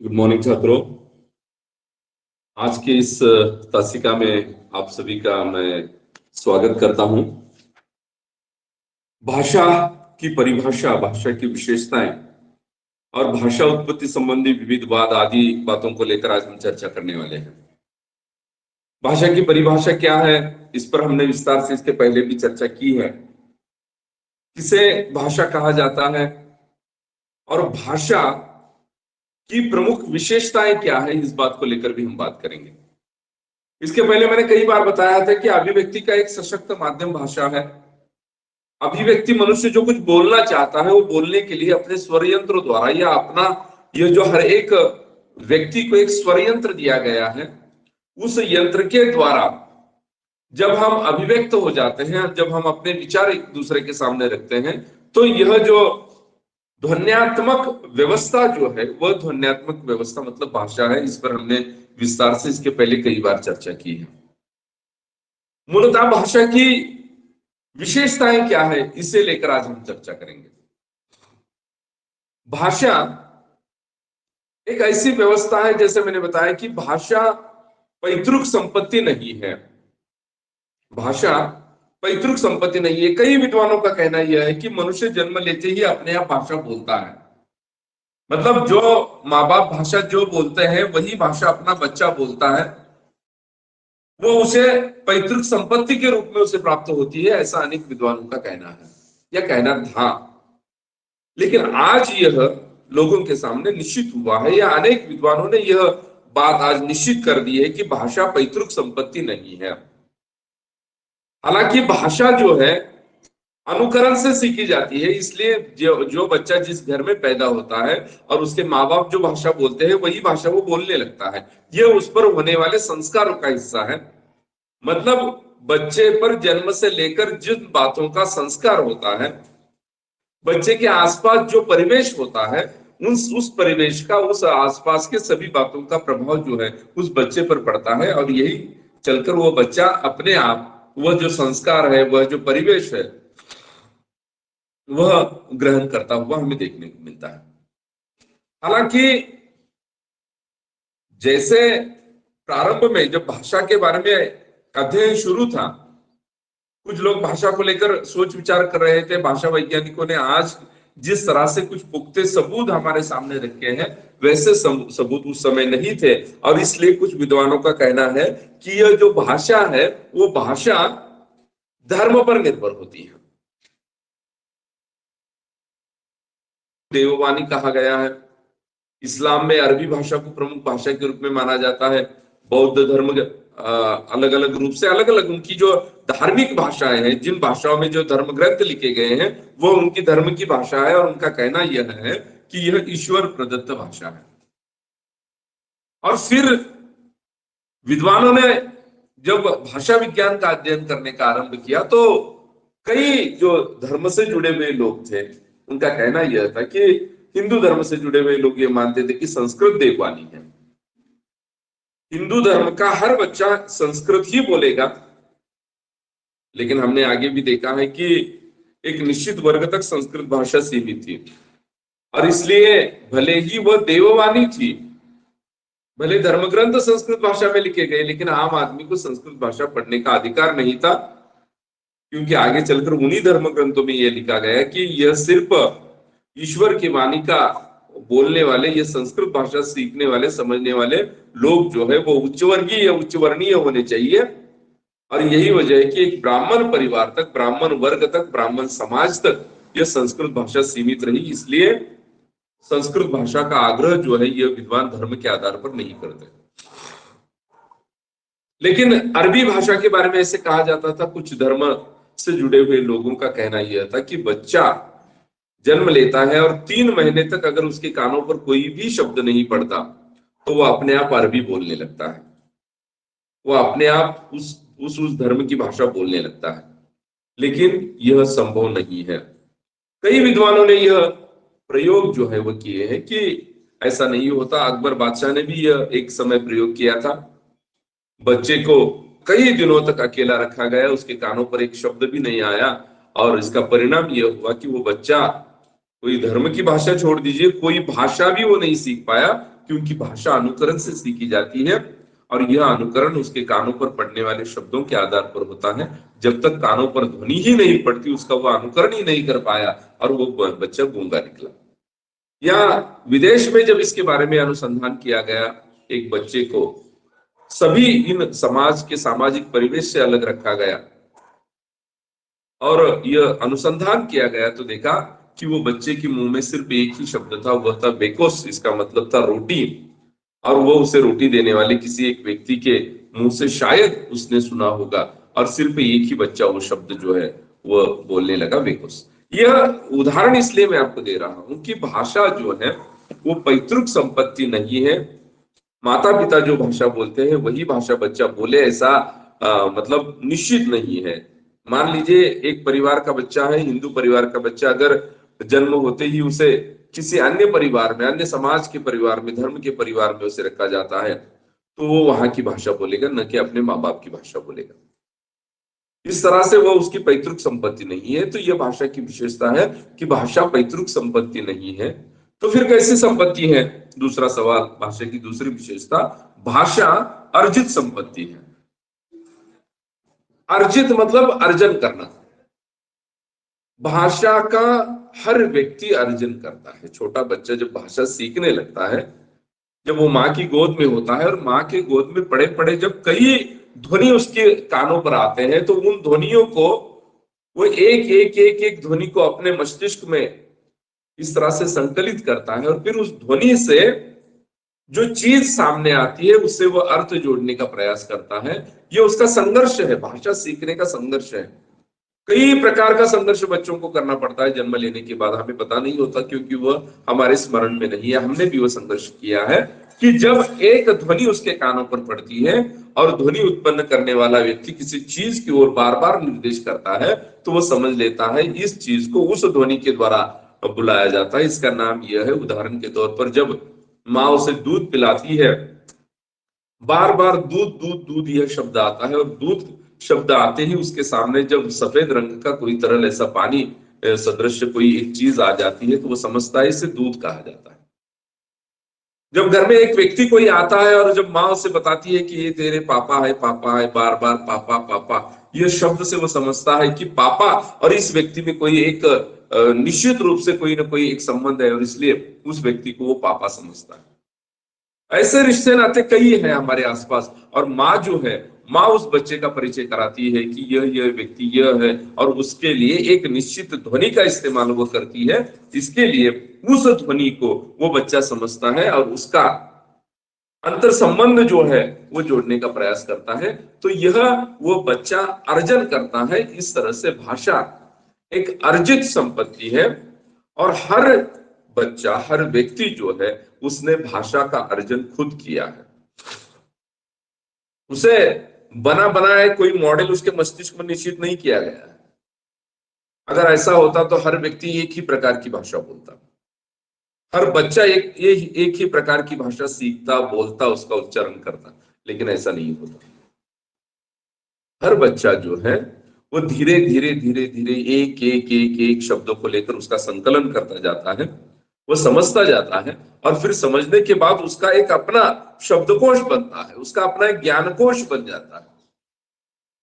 Good morning छात्रों। आज की इस तासिका में आप सभी का मैं स्वागत करता हूं। भाषा की परिभाषा, भाषा की विशेषताएं और भाषा उत्पत्ति संबंधी विविध वाद आदि बातों को लेकर आज हम चर्चा करने वाले हैं। भाषा की परिभाषा क्या है, इस पर हमने विस्तार से इसके पहले भी चर्चा की है। किसे भाषा कहा जाता है और भाषा की प्रमुख विशेषताएं क्या है, इस बात को लेकर भी हम बात करेंगे। इसके पहले मैंने कई बार बताया था कि अभिव्यक्ति का एक सशक्त माध्यम भाषा है। अभिव्यक्ति मनुष्य जो कुछ बोलना चाहता है वो बोलने के लिए अपने स्वर यंत्र द्वारा या अपना, ये जो हर एक व्यक्ति को एक स्वर यंत्र दिया गया है, उस यंत्र के द्वारा जब हम अभिव्यक्त हो जाते हैं, जब हम अपने विचार एक दूसरे के सामने रखते हैं, तो यह जो ध्वन्यात्मक व्यवस्था जो है वह ध्वन्यात्मक व्यवस्था मतलब भाषा है। इस पर हमने विस्तार से इसके पहले कई बार चर्चा की है। मूलतः भाषा की विशेषताएं क्या है, इसे लेकर आज हम चर्चा करेंगे। भाषा एक ऐसी व्यवस्था है, जैसे मैंने बताया कि भाषा पैतृक संपत्ति नहीं है। भाषा पैतृक संपत्ति नहीं है। कई विद्वानों का कहना यह है कि मनुष्य जन्म लेते ही अपने आप भाषा बोलता है। मतलब जो माँ बाप भाषा जो बोलते हैं वही भाषा अपना बच्चा बोलता है, वो उसे पैतृक संपत्ति के रूप में उसे प्राप्त होती है, ऐसा अनेक विद्वानों का कहना है या कहना था। लेकिन आज यह लोगों के सामने निश्चित हुआ है, या अनेक विद्वानों ने यह बात आज निश्चित कर दी है कि भाषा पैतृक संपत्ति नहीं है। हालांकि भाषा जो है अनुकरण से सीखी जाती है, इसलिए जो बच्चा जिस घर में पैदा होता है और उसके माँ बाप जो भाषा बोलते हैं वही भाषा वो बोलने लगता है। यह उस पर होने वाले संस्कारों का हिस्सा है। मतलब बच्चे पर जन्म से लेकर जिन बातों का संस्कार होता है, बच्चे के आसपास जो परिवेश होता है, उस परिवेश का, उस आसपास के सभी बातों का प्रभाव जो है उस बच्चे पर पड़ता है, और यही चलकर वो बच्चा अपने आप वह जो संस्कार है, वह जो परिवेश है, वह ग्रहण करता हुआ हमें देखने को मिलता है। हालांकि जैसे प्रारंभ में जब भाषा के बारे में अध्ययन शुरू था, कुछ लोग भाषा को लेकर सोच विचार कर रहे थे। भाषा वैज्ञानिकों ने आज जिस तरह से कुछ पुख्ते सबूत हमारे सामने रखे हैं, वैसे सबूत उस समय नहीं थे, और इसलिए कुछ विद्वानों का कहना है कि यह जो भाषा है वो भाषा धर्म पर निर्भर होती है। देववाणी कहा गया है। इस्लाम में अरबी भाषा को प्रमुख भाषा के रूप में माना जाता है। बौद्ध धर्म अलग अलग रूप से, अलग अलग उनकी जो धार्मिक भाषाएं हैं, जिन भाषाओं में जो धर्म ग्रंथ लिखे गए हैं, वो उनकी धर्म की भाषा है, और उनका कहना यह है कि यह ईश्वर प्रदत्त भाषा है। और फिर विद्वानों ने जब भाषा विज्ञान का अध्ययन करने का आरंभ किया, तो कई जो धर्म से जुड़े हुए लोग थे, उनका कहना यह था कि हिंदू धर्म से जुड़े हुए लोग ये मानते थे कि संस्कृत देववाणी है। हिंदू धर्म का हर बच्चा संस्कृत ही बोलेगा। लेकिन हमने आगे भी देखा है कि एक निश्चित वर्ग तक संस्कृत भाषा सीमित थी, और इसलिए भले ही वह देववाणी थी, भले धर्मग्रंथ संस्कृत भाषा में लिखे गए, लेकिन आम आदमी को संस्कृत भाषा पढ़ने का अधिकार नहीं था, क्योंकि आगे चलकर उन्हीं धर्म ग्रंथों में यह लिखा गया कि यह सिर्फ ईश्वर की वाणी का बोलने वाले, ये संस्कृत भाषा सीखने वाले, समझने वाले लोग जो है वो उच्च वर्गीय या उच्च वर्णीय होने चाहिए। और यही वजह है कि एक ब्राह्मण परिवार तक, ब्राह्मण वर्ग तक, ब्राह्मण समाज तक यह संस्कृत भाषा सीमित रही। इसलिए संस्कृत भाषा का आग्रह जो है यह विद्वान धर्म के आधार पर नहीं करते। लेकिन अरबी भाषा के बारे में ऐसे कहा जाता था, कुछ धर्म से जुड़े हुए लोगों का कहना यह था कि बच्चा जन्म लेता है और 3 महीने तक अगर उसके कानों पर कोई भी शब्द नहीं पड़ता, तो वह अपने आप अरबी बोलने लगता है। वह अपने आप उस धर्म की भाषा बोलने लगता है। लेकिन यह संभव नहीं है। कई विद्वानों ने यह प्रयोग जो है वह किए हैं कि ऐसा नहीं होता। अकबर बादशाह ने भी यह एक समय प्रयोग किया था। बच्चे को कई दिनों तक अकेला रखा गया, उसके कानों पर एक शब्द भी नहीं आया, और इसका परिणाम यह हुआ कि वो बच्चा कोई धर्म की भाषा छोड़ दीजिए, कोई भाषा भी वो नहीं सीख पाया। कि उनकी भाषा अनुकरण से सीखी जाती है और यह अनुकरण उसके कानों पर पड़ने वाले शब्दों के आधार पर होता है। जब तक कानों पर ध्वनि ही नहीं पड़ती उसका वह अनुकरण ही नहीं कर पाया और वो बच्चा गूंगा निकला। या विदेश में जब इसके बारे में अनुसंधान किया गया, एक बच्चे को सभी इन समाज के सामाजिक परिवेश से अलग रखा गया और यह अनुसंधान किया गया तो देखा कि वो बच्चे के मुंह में सिर्फ एक ही शब्द था, वह था बेकोस। इसका मतलब था रोटी। और वो उसे रोटी देने वाले किसी एक व्यक्ति के मुंह से शायद उसने सुना होगा और सिर्फ एक ही बच्चा वो शब्द जो है वो बोलने लगा, बेकोस। यह उदाहरण इसलिए मैं आपको दे रहा हूं कि भाषा जो है वो पैतृक संपत्ति नहीं है। माता पिता जो भाषा बोलते हैं वही भाषा बच्चा बोले ऐसा मतलब निश्चित नहीं है। मान लीजिए एक परिवार का बच्चा है, हिंदू परिवार का बच्चा, अगर जन्म होते ही उसे किसी अन्य परिवार में, अन्य समाज के परिवार में, धर्म के परिवार में उसे रखा जाता है तो वो वहां की भाषा बोलेगा, न कि अपने माँ बाप की भाषा बोलेगा। इस तरह से वो उसकी पैतृक संपत्ति नहीं है। तो यह भाषा की विशेषता है कि भाषा पैतृक संपत्ति नहीं है। तो फिर कैसी संपत्ति है? दूसरा सवाल, भाषा की दूसरी विशेषता, भाषा अर्जित संपत्ति है। अर्जित मतलब अर्जन करना। भाषा का हर व्यक्ति अर्जन करता है। छोटा बच्चा जब भाषा सीखने लगता है, जब वो माँ की गोद में होता है और माँ के गोद में पड़े पड़े जब कई ध्वनि उसके कानों पर आते हैं तो उन ध्वनियों को वो एक एक एक एक ध्वनि को अपने मस्तिष्क में इस तरह से संकलित करता है और फिर उस ध्वनि से जो चीज सामने आती है उससे वो अर्थ जोड़ने का प्रयास करता है। ये उसका संघर्ष है, भाषा सीखने का संघर्ष है। कई प्रकार का संघर्ष बच्चों को करना पड़ता है जन्म लेने के बाद, हमें पता नहीं होता क्योंकि वह हमारे स्मरण में नहीं है। हमने भी वो संघर्ष किया है कि जब एक ध्वनि उसके कानों पर पड़ती है और ध्वनि उत्पन्न करने वाला व्यक्ति किसी चीज की ओर बार बार निर्देश करता है तो वो समझ लेता है इस चीज को उस ध्वनि के द्वारा बुलाया जाता है। इसका नाम यह है, उदाहरण के तौर पर जब माँ उसे दूध पिलाती है, बार बार दूध दूध दूध यह शब्द आता है और दूध शब्द आते ही उसके सामने जब सफेद रंग का कोई तरल ऐसा पानी सदृश कोई एक चीज आ जाती है तो वो समझता है इसे दूध कहा जाता है। जब घर में एक व्यक्ति कोई आता है और जब माँ उसे बताती है कि ये तेरे पापा है, पापा है, बार बार पापा पापा, यह शब्द से वो समझता है कि पापा और इस व्यक्ति में कोई एक निश्चित रूप से कोई ना कोई एक संबंध है और इसलिए उस व्यक्ति को वो पापा समझता है। ऐसे रिश्ते नाते कई हैं हमारे आसपास और माँ जो है, माँ उस बच्चे का परिचय कराती है कि यह व्यक्ति यह है और उसके लिए एक निश्चित ध्वनि का इस्तेमाल वो करती है। इसके लिए उस ध्वनि को वो बच्चा समझता है और उसका अंतर संबंध जो है वो जोड़ने का प्रयास करता है। तो यह वो बच्चा अर्जन करता है। इस तरह से भाषा एक अर्जित संपत्ति है और हर बच्चा, हर व्यक्ति जो है उसने भाषा का अर्जन खुद किया है। उसे बना बनाया कोई मॉडल उसके मस्तिष्क में निश्चित नहीं किया गया है। अगर ऐसा होता तो हर व्यक्ति एक ही प्रकार की भाषा बोलता, हर बच्चा एक ही प्रकार की भाषा सीखता, बोलता, उसका उच्चारण करता, लेकिन ऐसा नहीं होता। हर बच्चा जो है वो धीरे धीरे धीरे धीरे एक एक एक एक शब्दों को लेकर उसका संकलन करता जाता है, वो समझता जाता है और फिर समझने के बाद उसका एक अपना शब्दकोश बनता है, उसका अपना एक ज्ञानकोश बन जाता है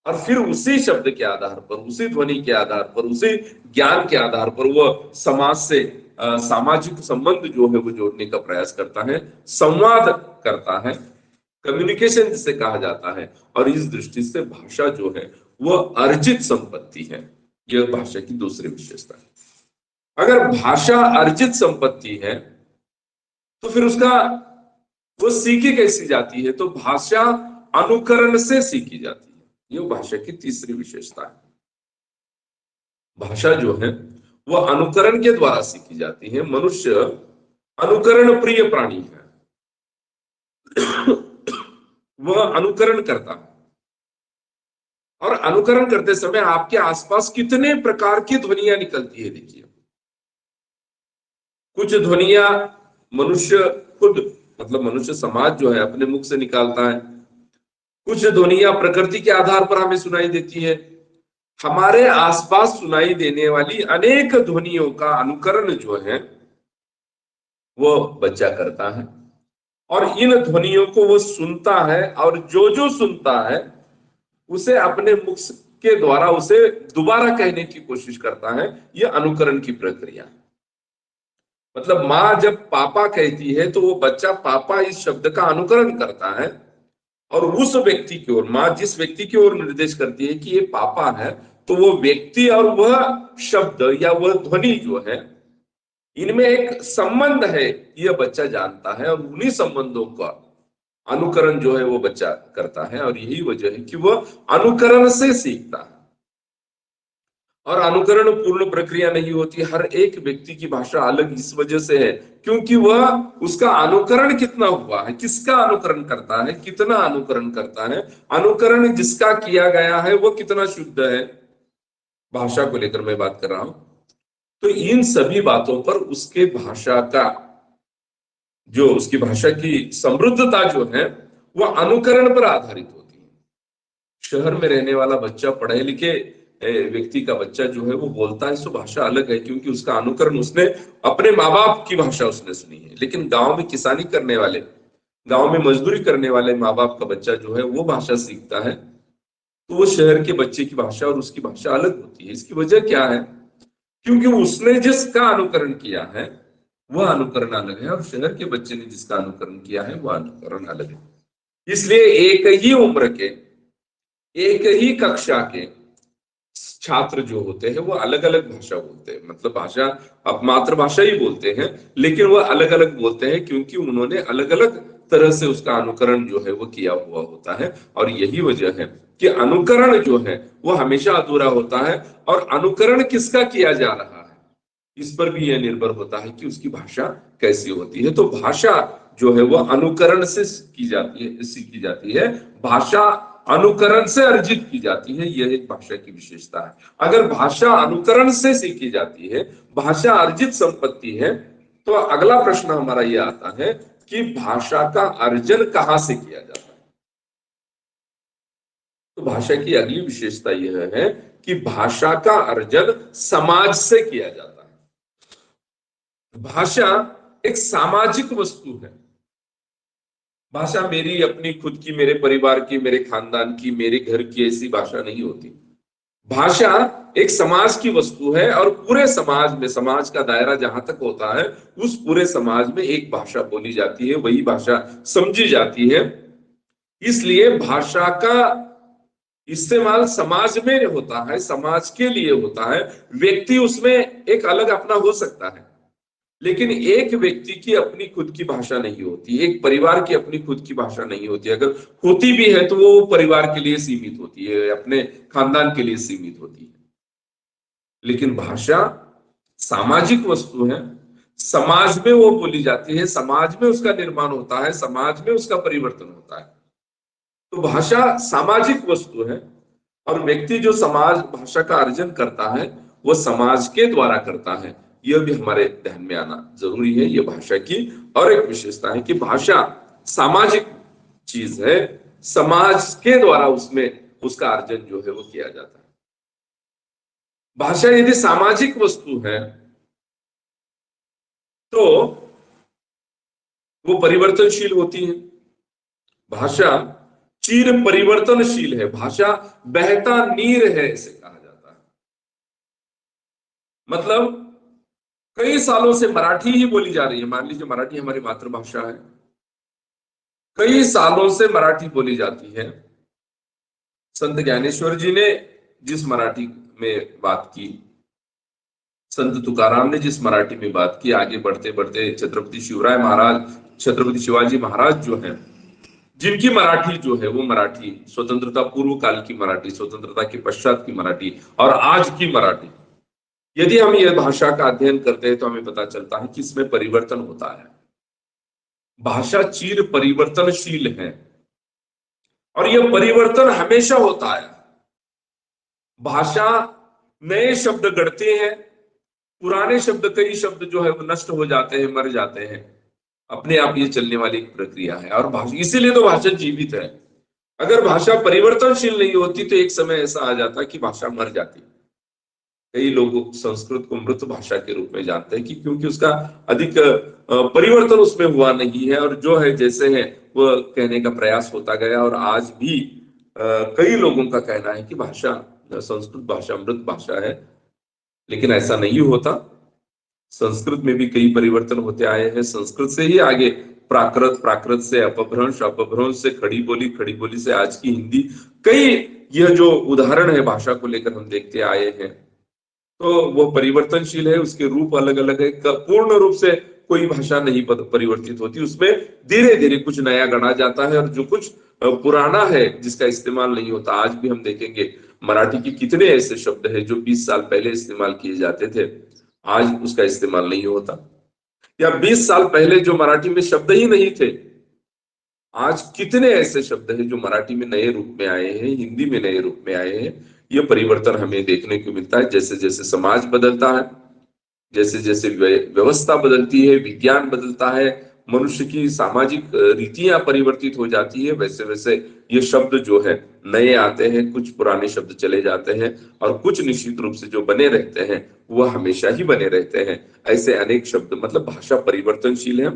और फिर उसी शब्द के आधार पर, उसी ध्वनि के आधार पर, उसी ज्ञान के आधार पर वह समाज से सामाजिक संबंध जो है वो जोड़ने का प्रयास करता है, संवाद करता है, कम्युनिकेशन जिसे कहा जाता है। और इस दृष्टि से भाषा जो है वह अर्जित संपत्ति है। यह भाषा की दूसरी विशेषता है। अगर भाषा अर्जित संपत्ति है तो फिर उसका वो सीखी कैसी जाती है? तो भाषा अनुकरण से सीखी जाती है। यह भाषा की तीसरी विशेषता है। भाषा जो है वह अनुकरण के द्वारा सीखी जाती है। मनुष्य अनुकरण प्रिय प्राणी है, वह अनुकरण करता है और अनुकरण करते समय आपके आसपास कितने प्रकार की ध्वनियां निकलती है। देखिए, कुछ ध्वनियां मनुष्य खुद, मतलब मनुष्य समाज जो है अपने मुख से निकालता है, कुछ ध्वनियां प्रकृति के आधार पर हमें सुनाई देती है। हमारे आसपास सुनाई देने वाली अनेक ध्वनियों का अनुकरण जो है वो बच्चा करता है। और इन ध्वनियों को वो सुनता है, और जो जो सुनता है उसे अपने मुख के द्वारा उसे दोबारा कहने की कोशिश करता है। यह अनुकरण की प्रक्रिया। मतलब माँ जब पापा कहती है तो वो बच्चा पापा इस शब्द का अनुकरण करता है, और उस व्यक्ति की ओर, माँ जिस व्यक्ति की ओर निर्देश करती है कि ये पापा है, तो वो व्यक्ति और वह शब्द या वह ध्वनि जो है, इनमें एक संबंध है, यह बच्चा जानता है, और उन्हीं संबंधों का अनुकरण जो है वो बच्चा करता है। और यही वजह है कि वह अनुकरण से सीखता है। और अनुकरण पूर्ण प्रक्रिया नहीं होती। हर एक व्यक्ति की भाषा अलग इस वजह से है क्योंकि वह उसका अनुकरण कितना हुआ है, किसका अनुकरण करता है, कितना अनुकरण करता है, अनुकरण जिसका किया गया है वो कितना शुद्ध है, भाषा को लेकर मैं बात कर रहा हूं। तो इन सभी बातों पर उसके भाषा का, जो उसकी भाषा की समृद्धता जो है वह अनुकरण पर आधारित होती है। शहर में रहने वाला बच्चा, पढ़े लिखे व्यक्ति का बच्चा जो है वो बोलता है, सो भाषा अलग है क्योंकि उसका अनुकरण उसने अपने माँ बाप की भाषा उसने सुनी है। लेकिन गांव में किसानी करने वाले, गांव में मजदूरी करने वाले माँ बाप का बच्चा जो है वो भाषा सीखता है, तो वो शहर के बच्चे की भाषा और उसकी भाषा अलग होती है। इसकी वजह क्या है? क्योंकि उसने जिसका अनुकरण किया है वह अनुकरण अलग है, और शहर के बच्चे ने जिसका अनुकरण किया है वह अनुकरण अलग है। इसलिए एक ही उम्र के, एक ही कक्षा के छात्र जो होते हैं वो अलग अलग भाषा बोलते हैं। मतलब भाषा, अब मातृभाषा ही बोलते हैं, लेकिन वह अलग अलग बोलते हैं क्योंकि उन्होंने अलग अलग तरह से उसका अनुकरण जो है वो किया हुआ होता है। और यही वजह है कि अनुकरण जो है वो हमेशा अधूरा होता है। और अनुकरण किसका किया जा रहा है इस पर भी यह निर्भर होता है कि उसकी भाषा कैसी होती है। तो भाषा जो है वह अनुकरण से की जाती है, सीखी जाती है। भाषा अनुकरण से अर्जित की जाती है, यह एक भाषा की विशेषता है। अगर भाषा अनुकरण से सीखी जाती है, भाषा अर्जित संपत्ति है, तो अगला प्रश्न हमारा यह आता है कि भाषा का अर्जन कहां से किया जाता है। तो भाषा की अगली विशेषता यह है कि भाषा का अर्जन समाज से किया जाता है। भाषा एक सामाजिक वस्तु है। भाषा मेरी अपनी खुद की, मेरे परिवार की, मेरे खानदान की, मेरे घर की ऐसी भाषा नहीं होती। भाषा एक समाज की वस्तु है, और पूरे समाज में, समाज का दायरा जहां तक होता है उस पूरे समाज में एक भाषा बोली जाती है, वही भाषा समझी जाती है। इसलिए भाषा का इस्तेमाल समाज में होता है, समाज के लिए होता है। व्यक्ति उसमें एक अलग अपना हो सकता है, लेकिन एक व्यक्ति की अपनी खुद की भाषा नहीं होती, एक परिवार की अपनी खुद की भाषा नहीं होती। अगर होती भी है तो वो परिवार के लिए सीमित होती है, अपने खानदान के लिए सीमित होती है। लेकिन भाषा सामाजिक वस्तु है, समाज में वो बोली जाती है, समाज में उसका निर्माण होता है, समाज में उसका परिवर्तन होता है। तो भाषा सामाजिक वस्तु है, और व्यक्ति जो समाज भाषा का अर्जन करता है वो समाज के द्वारा करता है। यह भी हमारे ध्यान में आना जरूरी है। यह भाषा की और एक विशेषता है कि भाषा सामाजिक चीज है, समाज के द्वारा उसमें उसका अर्जन जो है वो किया जाता है। भाषा यदि सामाजिक वस्तु है तो वो परिवर्तनशील होती है। भाषा चिर परिवर्तनशील है, भाषा बहता नीर है ऐसे कहा जाता है। मतलब कई सालों से मराठी ही बोली जा रही है। मान लीजिए मराठी हमारी मातृभाषा है, कई सालों से मराठी बोली जाती है। संत ज्ञानेश्वर जी ने जिस मराठी में बात की, संत तुकाराम ने जिस मराठी में बात की, आगे बढ़ते बढ़ते छत्रपति शिवराय महाराज, छत्रपति शिवाजी महाराज जो है, जिनकी मराठी जो है वो मराठी स्वतंत्रता पूर्व काल की मराठी, स्वतंत्रता के पश्चात की मराठी और आज की मराठी, यदि हम यह भाषा का अध्ययन करते हैं तो हमें पता चलता है कि इसमें परिवर्तन होता है। भाषा चिर परिवर्तनशील है, और यह परिवर्तन हमेशा होता है। भाषा नए शब्द गढ़ते हैं, पुराने शब्द, कई शब्द जो है वो नष्ट हो जाते हैं, मर जाते हैं। अपने आप ये चलने वाली एक प्रक्रिया है, और भाषा, इसीलिए तो भाषा जीवित है। अगर भाषा परिवर्तनशील नहीं होती तो एक समय ऐसा आ जाता कि भाषा मर जाती। कई लोग संस्कृत को मृत भाषा के रूप में जानते हैं कि क्योंकि उसका अधिक परिवर्तन उसमें हुआ नहीं है, और जो है जैसे है वो कहने का प्रयास होता गया। और आज भी कई लोगों का कहना है कि भाषा, संस्कृत भाषा मृत भाषा है, लेकिन ऐसा नहीं होता। संस्कृत में भी कई परिवर्तन होते आए हैं। संस्कृत से ही आगे प्राकृत, प्राकृत से अपभ्रंश, अपभ्रंश से खड़ी बोली, खड़ी बोली से आज की हिंदी, कई यह जो उदाहरण है भाषा को लेकर हम देखते आए हैं। तो वो परिवर्तनशील है, उसके रूप अलग अलग है। पूर्ण रूप से कोई भाषा नहीं परिवर्तित होती, उसमें धीरे धीरे कुछ नया गढ़ा जाता है, और जो कुछ पुराना है जिसका इस्तेमाल नहीं होता। आज भी हम देखेंगे मराठी के कितने ऐसे शब्द हैं जो 20 साल पहले इस्तेमाल किए जाते थे, आज उसका इस्तेमाल नहीं होता। या 20 साल पहले जो मराठी में शब्द ही नहीं थे, आज कितने ऐसे शब्द हैं जो मराठी में नए रूप में आए हैं, हिंदी में नए रूप में आए हैं। ये परिवर्तन हमें देखने को मिलता है जैसे जैसे समाज बदलता है, जैसे जैसे व्यवस्था बदलती है, विज्ञान बदलता है, मनुष्य की सामाजिक रीतियां परिवर्तित हो जाती है, वैसे वैसे ये शब्द जो है नए आते हैं, कुछ पुराने शब्द चले जाते हैं, और कुछ निश्चित रूप से जो बने रहते हैं वह हमेशा ही बने रहते हैं। ऐसे अनेक शब्द, मतलब भाषा परिवर्तनशील है।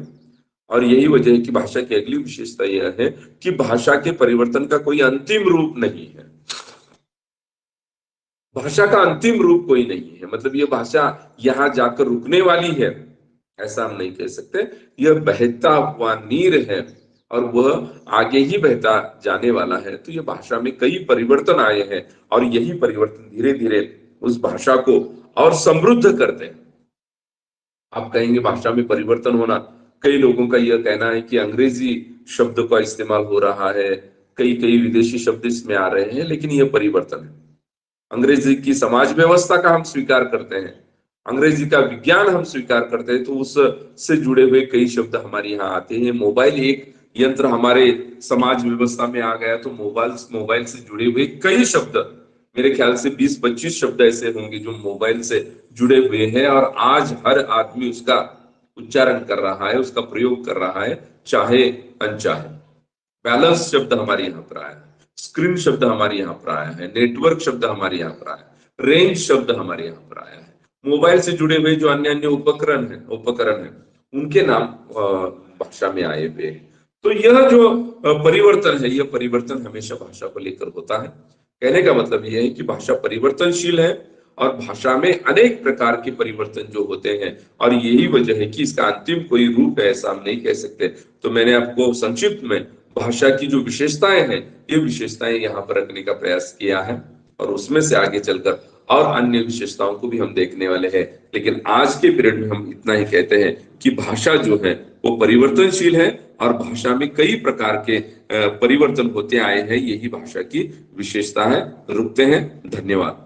और यही वजह है कि भाषा की अगली विशेषता यह है कि भाषा के परिवर्तन का कोई अंतिम रूप नहीं है। भाषा का अंतिम रूप कोई नहीं है, मतलब ये भाषा यहां जाकर रुकने वाली है ऐसा हम नहीं कह सकते। यह बहता हुआ नीर है और वह आगे ही बहता जाने वाला है। तो ये भाषा में कई परिवर्तन आए हैं, और यही परिवर्तन धीरे धीरे उस भाषा को और समृद्ध करते हैं। आप कहेंगे भाषा में परिवर्तन होना, कई लोगों का यह कहना है कि अंग्रेजी शब्द का इस्तेमाल हो रहा है, कई कई विदेशी शब्द इसमें आ रहे हैं, लेकिन यह परिवर्तन है। अंग्रेजी की समाज व्यवस्था का हम स्वीकार करते हैं, अंग्रेजी का विज्ञान हम स्वीकार करते हैं, तो उससे जुड़े हुए कई शब्द हमारे यहाँ आते हैं। मोबाइल एक यंत्र हमारे समाज व्यवस्था में आ गया, तो मोबाइल से जुड़े हुए कई शब्द, मेरे ख्याल से 20-25 शब्द ऐसे होंगे जो मोबाइल से जुड़े हुए हैं, और आज हर आदमी उसका उच्चारण कर रहा है, उसका प्रयोग कर रहा है, चाहे अनचाहे। बैलेंस शब्द हमारे यहाँ पर आया है, स्क्रीन शब्द हमारे यहाँ पर आया है, नेटवर्क शब्द हमारे यहाँ पर आया है, रेंज शब्द हमारे यहाँ पर आया है। मोबाइल से जुड़े हुए जो अन्य अन्य उपकरण है उनके नाम भाषा में आए हुए हैं। तो यह जो परिवर्तन है, यह परिवर्तन हमेशा भाषा को लेकर होता है। कहने का मतलब यह है कि भाषा परिवर्तनशील है, और भाषा में अनेक प्रकार के परिवर्तन जो होते हैं, और यही वजह है कि इसका अंतिम कोई रूप है ऐसा हम नहीं कह सकते। तो मैंने आपको संक्षिप्त में भाषा की जो विशेषताएं हैं, ये विशेषताएं यहाँ पर रखने का प्रयास किया है, और उसमें से आगे चलकर और अन्य विशेषताओं को भी हम देखने वाले हैं। लेकिन आज के पीरियड में हम इतना ही कहते हैं कि भाषा जो है वो परिवर्तनशील है, और भाषा में कई प्रकार के परिवर्तन होते आए हैं, यही भाषा की विशेषता है। रुकते हैं, धन्यवाद।